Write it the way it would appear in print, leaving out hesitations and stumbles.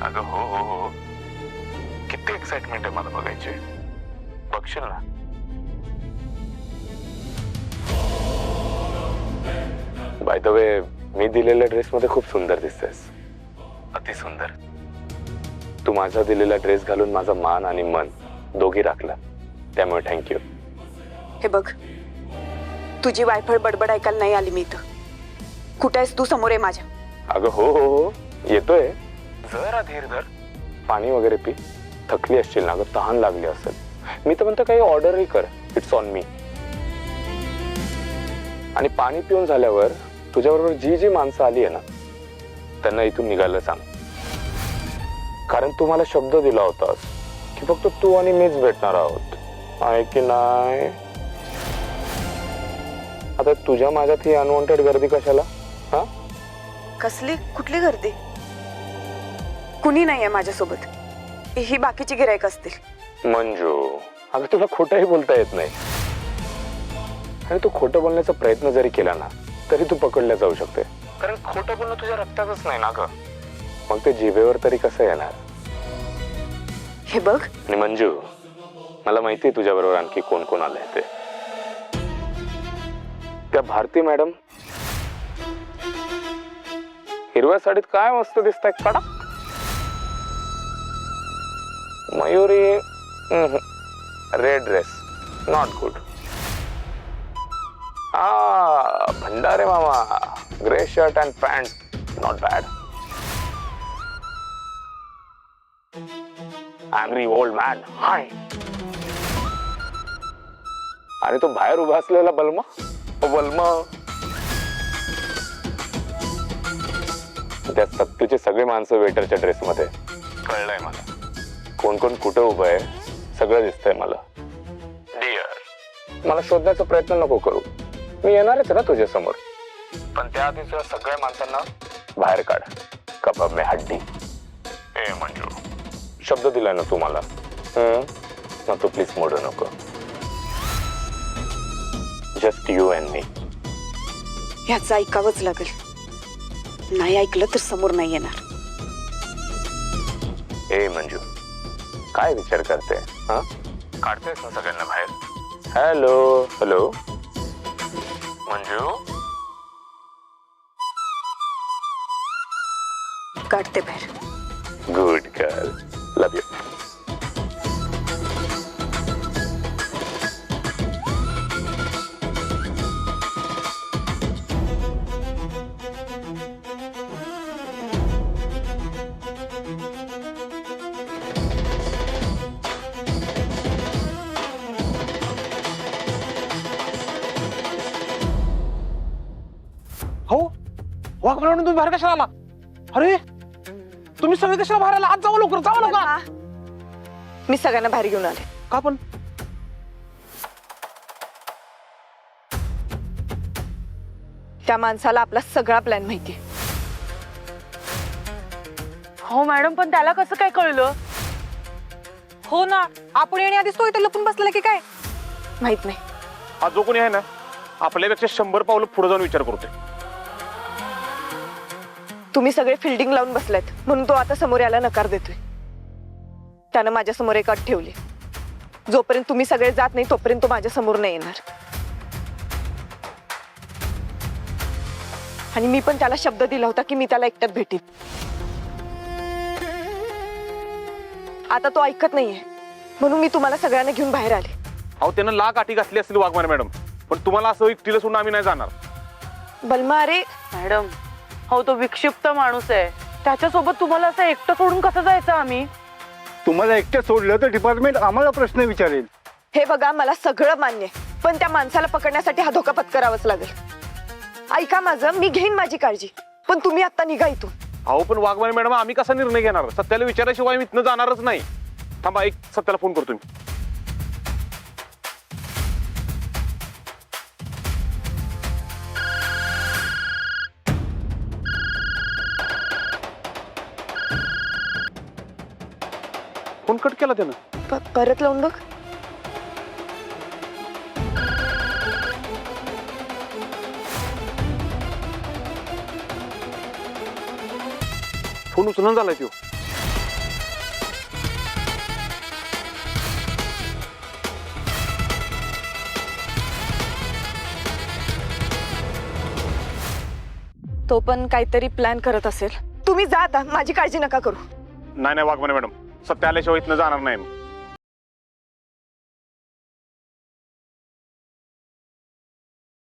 अगं हो, किती एक्साइटमेंट आहे मला बघायची. बघशील ना. बाय द वे, मी दिलेल्या ड्रेस मध्ये खूप सुंदर दिसतेस. अति सुंदर. तू माझा दिलेला ड्रेस घालून माझा मान आणि मन दोघी राखला, त्यामुळे थँक्यू. हे बघ, तुझी वायफळ बडबड ऐकायला नाही आली मी इथं. कुठे आहेस तू? समोर आहे माझ्या. अगं हो, येतोय. जरा धीर धर. पाणी वगैरे पी. थकली असशील ना ग, तहान लागली असेल. मी तर म्हणतो काही ऑर्डरही कर. It's on me. आणि पाणी पिऊन झाल्यावर तुझ्याबरोबर जी माणसं आली आहे ना, त्यांना इथून निघायला सांग. कारण तू मला शब्द दिला होतास की फक्त तू आणि मीच भेटणार आहोत, आहे की नाही? आता तुझ्या माझ्यात ही अनवॉन्टेड गर्दी कशाला? हा, कसली कुठली गर्दी? कुणी नाहीये माझ्यासोबत. ही बाकीची गिराईक असतील. मंजू, अगं तुला खोटंही बोलता येत नाही. आणि तू खोटं बोलण्याचा प्रयत्न जरी केला ना, तरी तू पकडल्या जाऊ शकते. कारण खोटं बोलणं तुझ्या रक्तातच नाही ना ग. मग ते जिभेवर तरी कसं येणार? हे बघ. आणि मंजू, मला माहिती आहे तुझ्या बरोबर आणखी कोण कोण आलंय ते. त्या भारती मॅडम हिरव्या साडीत काय मस्त दिसताय. कडक. Mayuri red dress, not good. Bhandare मामा grey shirt and pant, not bad. Angry old man, hi. आणि तो बाहेर उभा असलेला बलमा, त्या सत्तूचे सगळे माणसं वेटरच्या ड्रेसमध्ये. कळलंय मला कोण कोण कुठं उभं आहे, सगळं दिसतंय मला. डिअर, मला शोधण्याचा प्रयत्न नको करू. मी येणारच ना तुझ्या समोर. पण त्याआधी तुझ्या सगळ्या माणसांना बाहेर काढ. कबाब में हड्डी. ए मंजू, शब्द दिलाय ना तू मला, मग तू प्लीज मोडू नको. जस्ट यू अँड मी. ह्याचं ऐकावंच लागेल. नाही ऐकलं तर समोर नाही येणार. ए मंजू, काय विचार करते? हा, काढतेस ना सगळ्यांना बाहेर. Hello hello Manju. काढते बाहेर. Good girl, love you. हो, वाघ म्हणून तुम्ही बाहेर कशाला आला? अरे तुम्ही सगळे कशाला बाहेर आला? आज जाऊ लवकर, जाऊ लवकर. मी सगळ्यांना बाहेर घेऊन आले. का पण? त्या माणसाला आपला सगळा प्लॅन माहितीये. हो मॅडम, पण त्याला कसं काय कळलं? हो ना, आपण येण्याआधीच तो इथे लपून बसलेला की काय? माहित नाही. हा जो कोणी आहे ना, आपल्यापेक्षा 100 पावलं पुढे जाऊन विचार करतोय. तुम्ही सगळे फिल्डिंग लावून बसलात म्हणून तो आता समोर यायला नकार देतोय. त्यानं माझ्या समोर एक अट ठेवली. जोपर्यंत तुम्ही सगळे जात नाही तोपर्यंत तो माझ्या समोर नाही येणार. आणि मी पण त्याला शब्द दिला होता की मी त्याला एकट्यात भेटीन. आता तो ऐकत नाहीये म्हणून मी तुम्हाला सगळ्यांना घेऊन बाहेर आले. अहो, त्यानं लाख आठी घातली असतील वाघमारे मॅडम, पण तुम्हाला असं एकटीला सोडून आम्ही नाही जाणार. बलमा, अरे मॅडम, हो तो विक्षिप्त माणूस आहे. त्याच्यासोबत तुम्हाला असं एकटं सोडून कसं जायचं आम्ही? तुम्हाला एकटं सोडलं तर डिपार्टमेंट आम्हाला प्रश्न विचारेल. हे बघा, मला सगळं मान्य आहे, पण त्या माणसाला पकडण्यासाठी हा धोका पत्करावाच लागेल. ऐका माझं, मी घेईन माझी काळजी, पण तुम्ही आता निघा इथून. अहो पण वाघमारे मॅडम, आम्ही कसा निर्णय घेणार? सत्याला विचाराशिवाय मी इथनं जाणारच नाही. थांबा, एक सत्याला फोन करतो मी. फोन कट केला त्यानं. परत लावून बघ. फोन उचलून झालाय तो. तो पण काहीतरी प्लॅन करत असेल. तुम्ही जा आता, माझी काळजी नका करू. नाही नाही वाघमारे मॅडम, सत्य आल्याशिवाय इथनं जाणार नाही मी.